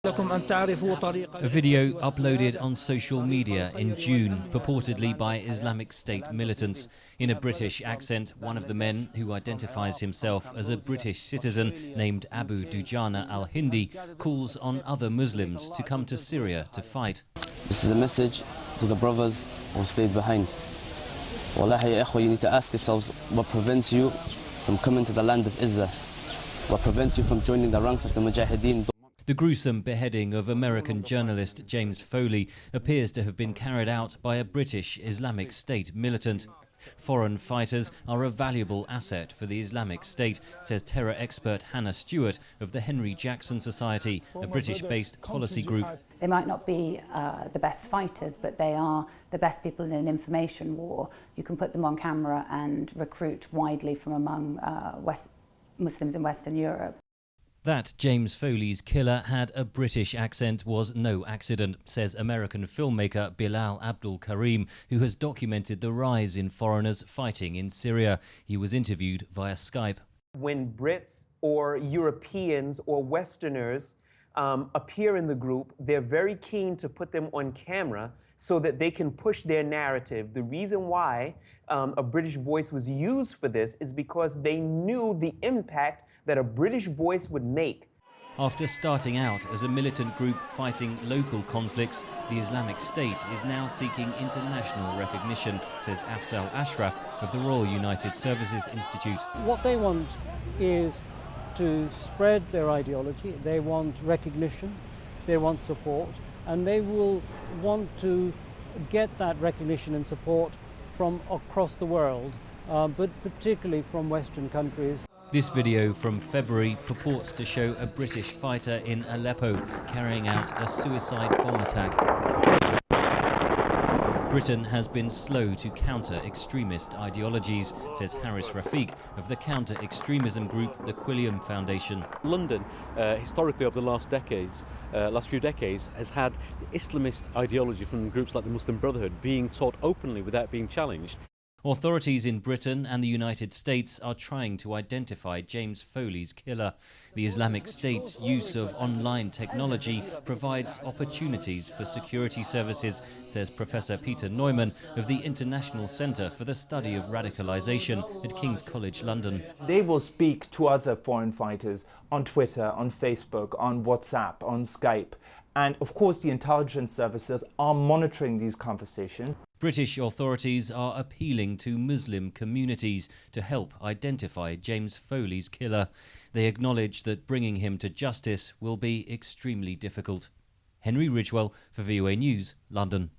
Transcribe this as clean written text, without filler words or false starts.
A video uploaded on social media in June, purportedly by Islamic State militants. In a British accent, one of the men, who identifies himself as a British citizen named Abu Dujana al-Hindi, calls on other Muslims to come to Syria to fight. This is a message to the brothers who stayed behind. Wallahi ya ikhwa, you need to ask yourselves what prevents you from coming to the land of Izzah, what prevents you from joining the ranks of the Mujahideen. The gruesome beheading of American journalist James Foley appears to have been carried out by a British Islamic State militant. Foreign fighters are a valuable asset for the Islamic State, says terror expert Hannah Stewart of the Henry Jackson Society, a British-based policy group. They might not be the best fighters, but they are the best people in an information war. You can put them on camera and recruit widely from among Muslims in Western Europe. That James Foley's killer had a British accent was no accident, says American filmmaker Bilal Abdul Karim, who has documented the rise in foreigners fighting in Syria. He was interviewed via Skype. When Brits or Europeans or Westerners appear in the group, they're very keen to put them on camera so that they can push their narrative. The reason why a British voice was used for this is because they knew the impact that a British voice would make. After starting out as a militant group fighting local conflicts, the Islamic State is now seeking international recognition, says Afzal Ashraf of the Royal United Services Institute. What they want is to spread their ideology, they want recognition, they want support, and they will want to get that recognition and support from across the world, but particularly from Western countries. This video from February purports to show a British fighter in Aleppo carrying out a suicide bomb attack. Britain has been slow to counter extremist ideologies, says Haris Rafiq of the counter-extremism group the Quilliam Foundation. London, historically over the last few decades, has had Islamist ideology from groups like the Muslim Brotherhood being taught openly without being challenged. Authorities in Britain and the United States are trying to identify James Foley's killer. The Islamic State's use of online technology provides opportunities for security services, says Professor Peter Neumann of the International Centre for the Study of Radicalisation at King's College London. They will speak to other foreign fighters on Twitter, on Facebook, on WhatsApp, on Skype. And of course the intelligence services are monitoring these conversations. British authorities are appealing to Muslim communities to help identify James Foley's killer. They acknowledge that bringing him to justice will be extremely difficult. Henry Ridgwell for VOA News, London.